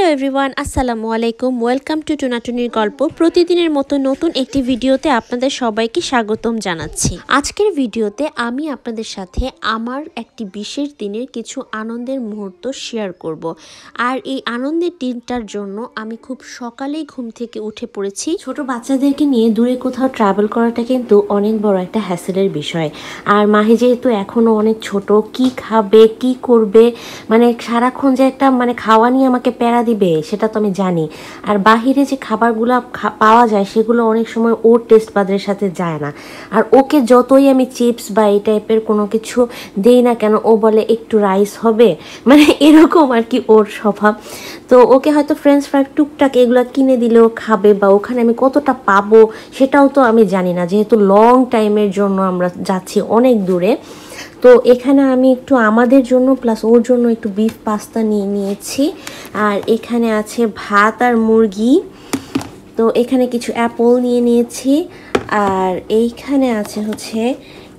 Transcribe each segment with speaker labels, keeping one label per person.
Speaker 1: Hello everyone, আসসালামু আলাইকুম। Welcome to টুনাটুনির গল্প। প্রতিদিনের মতো নতুন একটি ভিডিওতে আপনাদের সবাইকে স্বাগতম জানাচ্ছি। আজকের ভিডিওতে আমি আপনাদের সাথে আমার একটি বিশেষ দিনের কিছু আনন্দের মুহূর্ত শেয়ার করব। আর এই আনন্দের দিনটার জন্য আমি খুব সকালেই ঘুম থেকে উঠে পড়েছি। ছোট বাচ্চাদেরকে নিয়ে দূরে কোথাও ট্রাভেল করাটা কিন্তু অনেক বড় একটা হ্যাসেলের বিষয়। আর মাহি যেহেতু এখনও অনেক ছোট, কি খাবে কি করবে, মানে সারাক্ষণ যে একটা খাওয়া নিয়ে আমাকে প্যারা দিবে সেটা তো আমি জানি। আর বাহিরে যে খাবারগুলো পাওয়া যায় সেগুলো অনেক সময় ওর টেস্ট বাদের সাথে যায় না। আর ওকে যতই আমি চিপস বা এই টাইপের কোনো কিছু দেই না কেন, ও বলে একটু রাইস হবে, এরকম আর কি ওর স্বভাব। তো ওকে হয়তো ফ্রেঞ্চ ফ্রাই টুকটাক এগুলো কিনে দিলেও খাবে, বা ওখানে আমি কতটা পাবো সেটাও তো আমি জানি না, যেহেতু লং টাইমের জন্য আমরা যাচ্ছি অনেক দূরে। তো এখানে আমি একটু আমাদের জন্য প্লাস ওর জন্য একটু বিফ পাস্তা নিয়ে নিয়েছি। আর এখানে আছে ভাত আর মুরগি। তো এখানে কিছু অ্যাপল নিয়ে নিয়েছি। আর এইখানে আছে হচ্ছে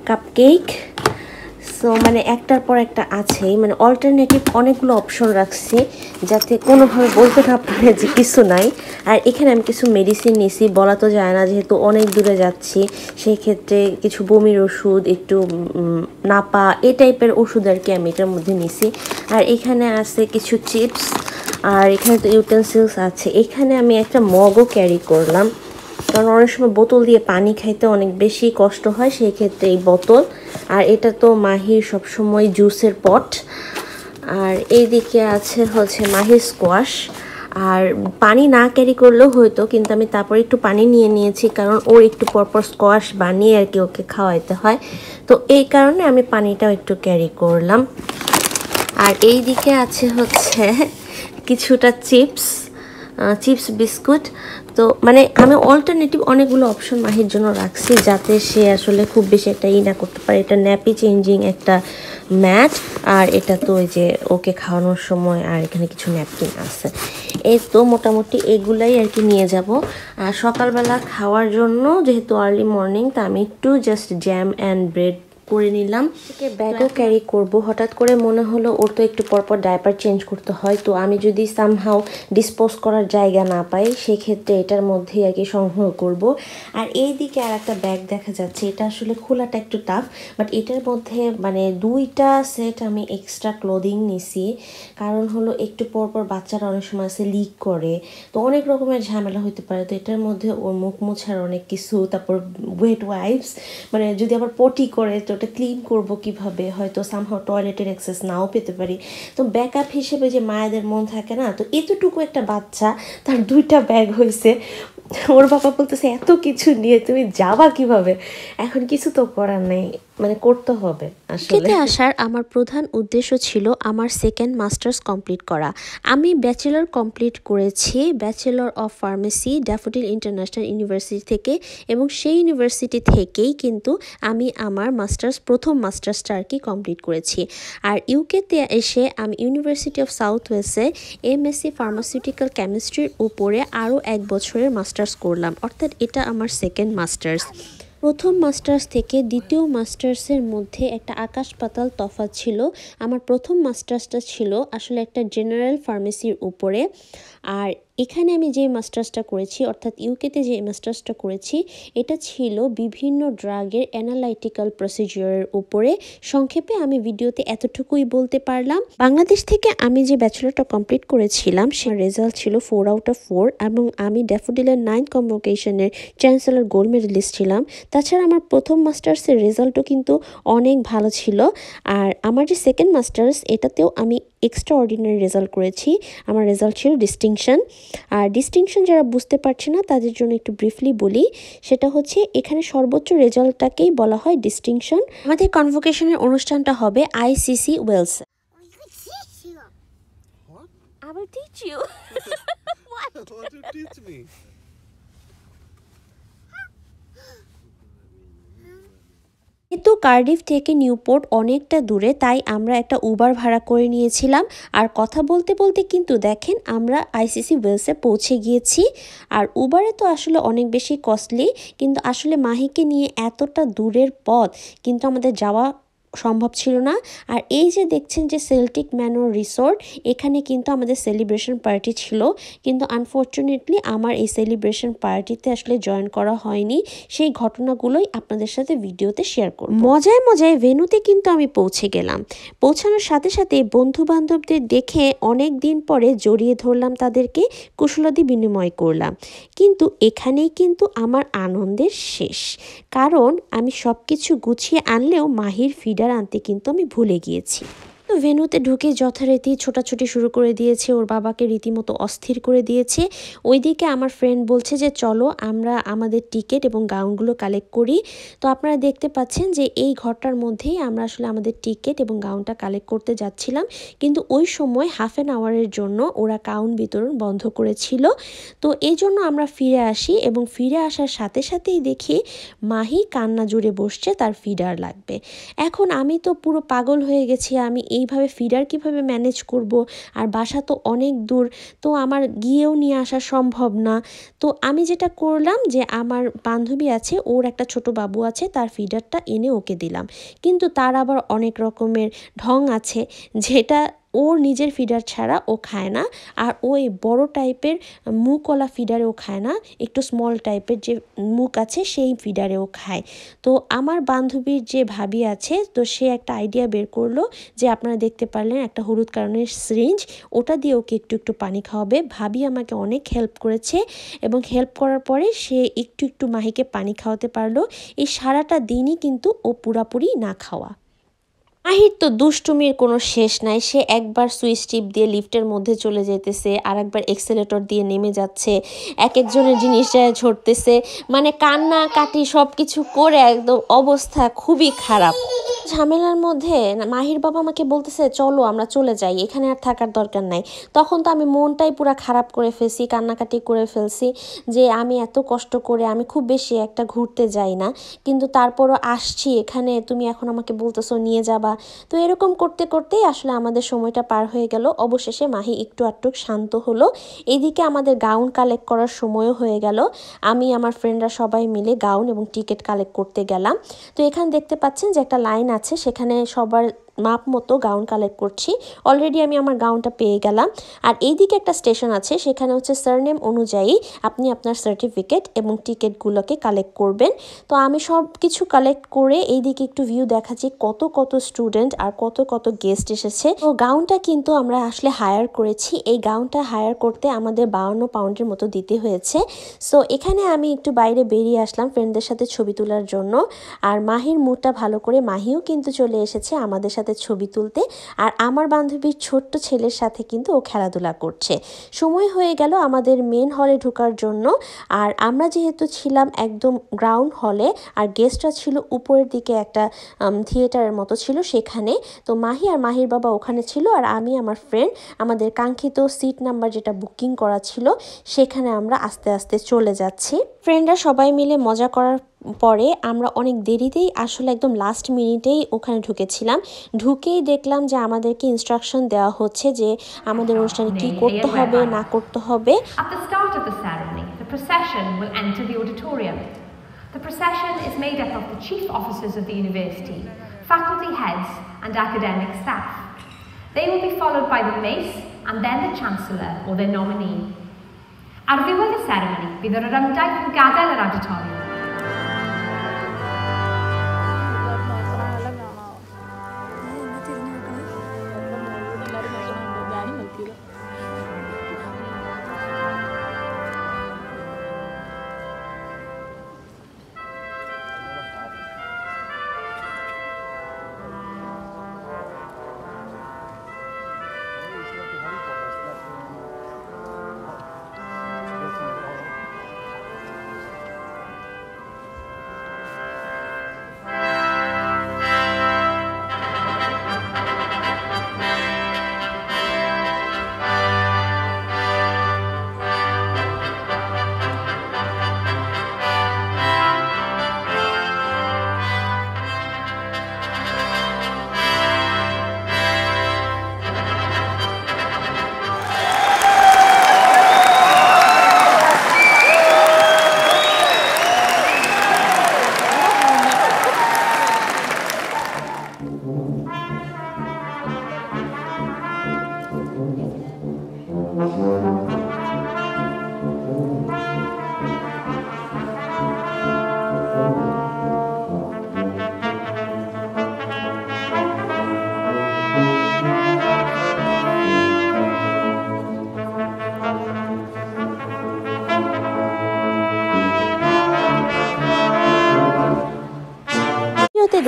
Speaker 1: কাপকেক। সো একটার পর একটা আছেই, অল্টারনেটিভ অনেকগুলো অপশন রাখছি যাতে কোনোভাবে বলতে না পারে যে কিছু নাই। আর এখানে আমি কিছু মেডিসিন নিছি, বলা তো যায় না যেহেতু অনেক দূরে যাচ্ছি, সেই ক্ষেত্রে কিছু বমির ওষুধ, একটু নাপা এই টাইপের ওষুধ আর কি আমি এটার মধ্যে নিছি। আর এখানে আছে কিছু চিপস, আর এখানে তো ইউটেন্সিলস আছে। এখানে আমি একটা মগও ক্যারি করলাম, কারণ অনেক সময় বোতল দিয়ে পানি খাইতে অনেক বেশি কষ্ট হয়, সেই ক্ষেত্রে এই বোতল। আর এটা তো মাহির সবসময় জুসের পট। আর এইদিকে আছে হচ্ছে মাহির স্কোয়াশ। আর পানি না ক্যারি করলেও হয়তো, কিন্তু আমি তারপর একটু পানি নিয়ে নিয়েছি, কারণ ওর একটু পরপর স্কোয়াশ বানিয়ে আর কি ওকে খাওয়াইতে হয়। তো এই কারণে আমি পানিটাও একটু ক্যারি করলাম। আর এই দিকে আছে হচ্ছে কিছুটা চিপস বিস্কুট। তো আমি অল্টারনেটিভ অনেকগুলো অপশন মাহির জন্য রাখছি, যাতে সে আসলে খুব বেশি একটা না করতে পারে। এটা ন্যাপি চেঞ্জিং একটা ম্যাট, আর এটা তো ওই যে ওকে খাওয়ানোর সময়। আর এখানে কিছু ন্যাপকিন আছে। এই তো মোটামুটি এগুলাই আর কি নিয়ে যাব। আর সকালবেলা খাওয়ার জন্য যেহেতু আর্লি মর্নিং, তা আমি একটু জাস্ট জ্যাম অ্যান্ড ব্রেড করে নিলাম। ব্যাগও ক্যারি করব, হঠাৎ করে মনে হলো ওর তো একটু পরপর ডায়পার চেঞ্জ করতে হয়। তো আমি যদি সামহাও ডিসপোজ করার জায়গা না পাই, সেক্ষেত্রে এটার মধ্যেই আর কি সংগ্রহ করব। আর এই দিকে আর একটা ব্যাগ দেখা যাচ্ছে, এটা আসলে খোলাটা একটু টাফ, বাট এটার মধ্যে দুইটা সেট আমি এক্সট্রা ক্লোদিং নিছি। কারণ হলো একটু পরপর বাচ্চারা অনেক সময় আছে লিক করে, তো অনেক রকমের ঝামেলা হতে পারে। তো এটার মধ্যে ওর মুখ মোছার অনেক কিছু, তারপর ওয়েট ওয়াইপস, যদি আবার পটি করে তো ওটা ক্লিন করব কিভাবে, হয়তো সামহাও টয়লেটের অ্যাক্সেস নাও পেতে পারি। তো ব্যাকআপ হিসেবে যে মায়েদের মন থাকে না, তো এতটুকু একটা বাচ্চা তার দুইটা ব্যাগ হয়েছে। ওর বাবা বলতেছে এত কিছু নিয়ে তুমি যাবা কিভাবে? এখন কিছু তো করার নেই, করতে হবে। আসলে আসার আমার প্রধান উদ্দেশ্য ছিল আমার সেকেন্ড মাস্টার্স কমপ্লিট করা। আমি ব্যাচেলর কমপ্লিট করেছি bachelor of pharmacy daffodil international university থেকে, এবং সেই ইউনিভার্সিটি থেকেই কিন্তু আমি আমার প্রথম মাস্টার্সটা আর কি কমপ্লিট করেছি। আর ইউকেতে এসে আমি ইউনিভার্সিটি অফ সাউথ ওয়েস্টে এমএসসি ফার্মাসিউটিক্যাল কেমিস্ট্রির উপরে আরও 1 বছরের মাস্টার্স করলাম, অর্থাৎ এটা আমার সেকেন্ড মাস্টার্স। প্রথম মাস্টার্স থেকে দ্বিতীয় মাস্টার্সের মধ্যে একটা আকাশ পাতাল তফাৎ ছিল। আমার প্রথম মাস্টার্সটা ছিল আসলে একটা জেনারেল ফার্মেসির উপরে, আর এখানে আমি যে মাস্টার্সটা করেছি, অর্থাৎ ইউকেতে যে মাস্টার্সটা করেছি, এটা ছিল বিভিন্ন ড্রাগের অ্যানালাইটিক্যাল প্রসিডিওরের উপরে। সংক্ষেপে আমি ভিডিওতে এতটুকুই বলতে পারলাম। বাংলাদেশ থেকে আমি যে ব্যাচেলরটা কমপ্লিট করেছিলাম, সে রেজাল্ট ছিল 4 আউট অফ 4, এবং আমি ড্যাফোডিলের 9 কনভোকেশনের চ্যান্সেলর গোল্ড মেডেলিস্ট ছিলাম। তাছাড়া আমার প্রথম মাস্টার্সের রেজাল্টও কিন্তু অনেক ভালো ছিল। আর আমার যে সেকেন্ড মাস্টার্স, এটাতেও আমি এক্সট্রা অর্ডিনারি রেজাল্ট করেছি। আমার রেজাল্ট ছিল ডিস্টিংশন। আর ডিস্টিংশন যারা বুঝতে পারছে না তাদের জন্য একটু ব্রিফলি বলি, সেটা হচ্ছে এখানে সর্বোচ্চ রেজাল্টটাকেই বলা হয় ডিস্টিংশন। আমাদের কনভোকেশনের অনুষ্ঠানটা হবে ICC Wales. I will teach you. What?
Speaker 2: What to teach me?
Speaker 1: যেহেতু কার্ডিফ থেকে নিউপোর্ট অনেকটা দূরে, তাই আমরা একটা উবার ভাড়া করে নিয়েছিলাম। আর কথা বলতে বলতে কিন্তু দেখেন আমরা আইসিসি ওয়েলসে পৌঁছে গিয়েছি। আর উবারে তো আসলে অনেক বেশি কস্টলি, কিন্তু আসলে মাহিকে নিয়ে এতটা দূরের পথ কিন্তু আমাদের যাওয়া সম্ভব ছিল না। আর এই যে দেখছেন যে সেল্টিক ম্যানর রিসোর্ট, এখানে কিন্তু আমাদের সেলিব্রেশন পার্টি ছিল, কিন্তু আনফর্চুনেটলি আমার এই সেলিব্রেশন পার্টিতে আসলে জয়েন করা হয়নি। সেই ঘটনাগুলোই আপনাদের সাথে ভিডিওতে শেয়ার করব। মজায় মজায় ভেন্যুতে কিন্তু আমি পৌঁছে গেলাম। পৌঁছানোর সাথে সাথে বন্ধু বান্ধবদের দেখে অনেক দিন পরে জড়িয়ে ধরলাম, তাদেরকে কুশলাদি বিনিময় করলাম। কিন্তু এখানেই কিন্তু আমার আনন্দের শেষ, কারণ আমি সব কিছু গুছিয়ে আনলেও মাহির ফিডার আনতে কিন্তু আমি ভুলে গিয়েছি। তো ভেন্যুতে ঢুকে যথারীতি ছোটাছুটি শুরু করে দিয়েছে, ওর বাবাকে রীতিমতো অস্থির করে দিয়েছে। ওইদিকে আমার ফ্রেন্ড বলছে যে চলো আমরা আমাদের টিকিট এবং গাউনগুলো কালেক্ট করি। তো আপনারা দেখতে পাচ্ছেন যে এই ঘরটার মধ্যেই আমরা আসলে আমাদের টিকিট এবং গাউনটা কালেক্ট করতে যাচ্ছিলাম, কিন্তু ওই সময় হাফ অ্যান আওয়ারের জন্য ওরা গাউন বিতরণ বন্ধ করেছিল। তো এই জন্য আমরা ফিরে আসি এবং ফিরে আসার সাথে সাথেই দেখি মাহি কান্না জুড়ে বসছে, তার ফিডার লাগবে। এখন আমি তো পুরো পাগল হয়ে গেছি, আমি এইভাবে ফিডার কিভাবে ম্যানেজ করব, আর বাসা তো অনেক দূর, তো আমার গিয়েও নিয়ে আসা সম্ভব না। তো আমি যেটা করলাম যে আমার বান্ধবী আছে, ওর একটা ছোট বাবু আছে, তার ফিডারটা এনে ওকে দিলাম। কিন্তু তার আবার অনেক রকমের ঢং আছে, যেটা ওর নিজের ফিডার ছাড়া ও খায় না। আর ওই বড় টাইপের মুখওয়ালা ফিডারেও খায় না, একটু স্মল টাইপের যে মুখ আছে সেই ফিডারেও খায়। তো আমার বান্ধবীর যে ভাবি আছে, তো সে একটা আইডিয়া বের করলো যে আপনারা দেখতে পারলেন একটা হলুদ কারণের সিরিঞ্জ, ওটা দিয়ে ওকে একটু একটু পানি খাওয়াবে। ভাবি আমাকে অনেক হেল্প করেছে এবং হেল্প করার পরে সে একটু একটু মাহিকে পানি খাওয়াতে পারলো। এই সারাটা দিনই কিন্তু ও পুরাপুরি না খাওয়া। মাহির তো দুষ্টুমির কোনো শেষ নাই, সে একবার সুইচ টিপ দিয়ে লিফটের মধ্যে চলে যেতেছে, আর একবার এক্সেলেটর দিয়ে নেমে যাচ্ছে, এক একজনের জিনিস যায় ঝরতেছে, মানে কান্নাকাটি সব কিছু করে একদম অবস্থা খুবই খারাপ। ঝামেলার মধ্যে মাহির বাবা আমাকে বলতেছে চলো আমরা চলে যাই, এখানে আর থাকার দরকার নাই। তখন তো আমি মনটাই পুরো খারাপ করে ফেলছি, কান্নাকাটি করে ফেলছি যে আমি এত কষ্ট করে, আমি খুব বেশি একটা ঘুরতে যাই না, কিন্তু তারপরও আসছি এখানে, তুমি এখন আমাকে বলতেছো নিয়ে যাবা। তো এরকম করতে করতেই আসলে আমাদের সময়টা পার হয়ে গেল। অবশেষে মাহি একটু আধটু শান্ত হলো। এদিকে আমাদের গাউন কালেক্ট করার সময়ও হয়ে গেল। আমি আমার ফ্রেন্ডরা সবাই মিলে গাউন এবং টিকিট কালেক্ট করতে গেলাম। তো এখানে দেখতে পাচ্ছেন যে একটা লাইন আছে, সেখানে সবার মাপ মতো গাউন কালেক্ট করছি। অলরেডি আমি আমার গাউনটা পেয়ে গেলাম। আর এইদিকে একটা স্টেশন আছে, সেখানে হচ্ছে সারনেম অনুযায়ী আপনি আপনার সার্টিফিকেট এবং টিকিটগুলোকে কালেক্ট করবেন। তো আমি সব কিছু কালেক্ট করে এইদিকে একটু ভিউ দেখাচ্ছি, কত কত স্টুডেন্ট আর কত কত গেস্ট এসেছে। তো গাউনটা কিন্তু আমরা আসলে হায়ার করেছি, এই গাউনটা হায়ার করতে আমাদের 52 পাউন্ডের মতো দিতে হয়েছে। সো এখানে আমি একটু বাইরে বেরিয়ে আসলাম ফ্রেন্ডদের সাথে ছবি তোলার জন্য। আর মাহির মুডটা ভালো করে মাহিও কিন্তু চলে এসেছে আমাদের সাথে ছবি তুলতে। আর আমার বান্ধবীর ছোট্ট ছেলের সাথে কিন্তু ও খেলাধুলা করছে। সময় হয়ে গেল আমাদের মেন হলে ঢোকার জন্য। আর আমরা যেহেতু ছিলাম একদম গ্রাউন্ড হলে, আর গেস্টরা ছিল উপরের দিকে একটা থিয়েটারের মতো ছিল সেখানে। তো মাহি আর মাহির বাবা ওখানে ছিল, আর আমি আমার ফ্রেন্ড আমাদের কাঙ্ক্ষিত সিট নাম্বার যেটা বুকিং করা ছিল সেখানে আমরা আস্তে আস্তে চলে যাচ্ছি। ফ্রেন্ডরা সবাই মিলে মজা করার পরে আমরা অনেক দেরিতেই আসলে একদম লাস্ট মিনিটেই ওখানে ঢুকেছিলাম। ঢুকেই দেখলাম যে আমাদেরকে ইনস্ট্রাকশন দেওয়া হচ্ছে যে আমাদের অনুষ্ঠানে কি করতে হবে না করতে হবে।
Speaker 2: At the start of the ceremony, the procession will enter the auditorium. The procession is made up of the chief officers of the university, faculty heads and academic staff. They will be followed by the mace and then the chancellor or their nominee. Ar ddiwedd y ceremony, bydd yr ymdaith yn gadael yr auditorium.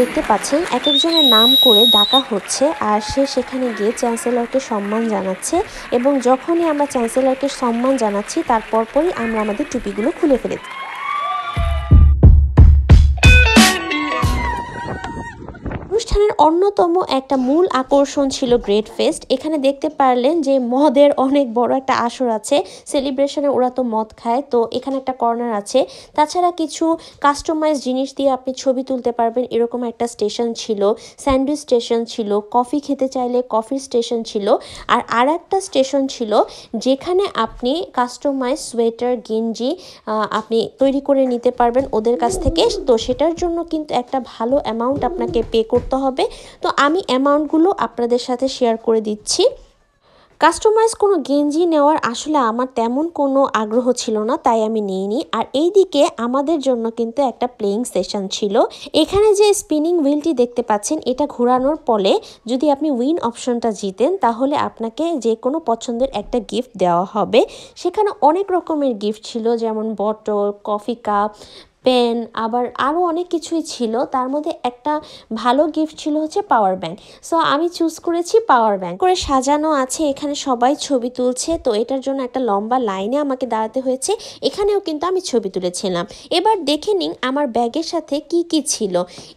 Speaker 1: দেখতে পাচ্ছেন এক একজনের নাম করে ডাকা হচ্ছে আর সে সেখানে গিয়ে চ্যান্সেলরকে সম্মান জানাচ্ছে এবং যখনই আমরা চ্যান্সেলরকে সম্মান জানাচ্ছি তার পরপরই আমরা আমাদের টুপিগুলো খুলে ফেলেছি। অনুষ্ঠানের অন্যতম একটা মূল আকর্ষণ ছিল গ্রেট ফেস্ট। এখানে দেখতে পারলেন যে মদের অনেক বড় একটা আসর আছে। সেলিব্রেশনে ওরা তো মদ খায়, তো এখানে একটা কর্নার আছে। তাছাড়া কিছু কাস্টমাইজ জিনিস দিয়ে আপনি ছবি তুলতে পারবেন এরকম একটা স্টেশন ছিল, স্যান্ডউইচ স্টেশন ছিল, কফি খেতে চাইলে কফির স্টেশন ছিল, আর একটা স্টেশন ছিল যেখানে আপনি কাস্টমাইজ সোয়েটার গেঞ্জি আপনি তৈরি করে নিতে পারবেন ওদের কাছ থেকে। তো সেটার জন্য কিন্তু একটা ভালো অ্যামাউন্ট আপনাকে পে করতে হবে। তো আমি অ্যামাউন্টগুলো আপনাদের সাথে শেয়ার করে দিচ্ছি। কাস্টমাইজ কোনো গেঞ্জি নেওয়ার আসলে আমার তেমন কোনো আগ্রহ ছিল না, তাই আমি নিইনি। আর এইদিকে আমাদের জন্য কিন্তু একটা প্লেয়িং সেশন ছিল। এখানে যে স্পিনিং হুইলটি দেখতে পাচ্ছেন এটা ঘোরানোর ফলে যদি আপনি উইন অপশনটা জিতেন তাহলে আপনাকে যে কোনো পছন্দের একটা গিফট দেওয়া হবে। সেখানে অনেক রকমের গিফট ছিল, যেমন বটল, কফি কাপ, পেন, আবার আরও অনেক কিছুই ছিল। তার মধ্যে একটা ভালো গিফট ছিল হচ্ছে পাওয়ার ব্যাংক। সো আমি চুজ করেছি পাওয়ার ব্যাংক। করে সাজানো আছে, এখানে সবাই ছবি তুলছে, তো এটার জন্য একটা লম্বা লাইনে আমাকে দাঁড়াতে হয়েছে। এখানেও কিন্তু আমি ছবি তুলেছিলাম। এবার দেখে নিন আমার ব্যাগের সাথে কি কি ছিল।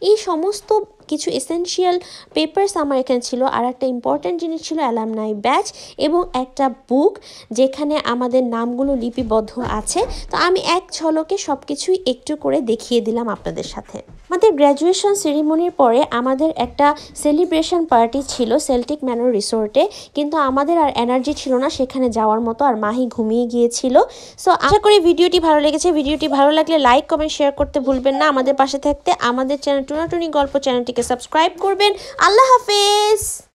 Speaker 1: এই সমস্ত কিছু এসেনশিয়াল পেপারস আমার এখানে ছিল, আর একটা ইম্পর্ট্যান্ট জিনিস ছিল অ্যালামনাই ব্যাচ এবং একটা বুক যেখানে আমাদের নামগুলো লিপিবদ্ধ আছে। তো আমি এক ঝলকে সব কিছুই একটু করে দেখিয়ে দিলাম আপনাদের সাথে। আমাদের গ্র্যাজুয়েশন সেরিমনির পরে আমাদের একটা সেলিব্রেশন পার্টি ছিল সেল্টিক ম্যানর রিসোর্টে, কিন্তু আমাদের আর এনার্জি ছিল না সেখানে যাওয়ার মতো, আর মাহি ঘুমিয়ে গিয়েছিল। সো আশা করি ভিডিওটি ভালো লেগেছে। ভিডিওটি ভালো লাগলে লাইক কমেন্ট শেয়ার করতে ভুলবেন না। আমাদের পাশে থাকতে আমাদের চ্যানেল টুনাটুনি গল্প চ্যানেলটিকে সাবস্ক্রাইব করবেন। আল্লাহ হাফেজ।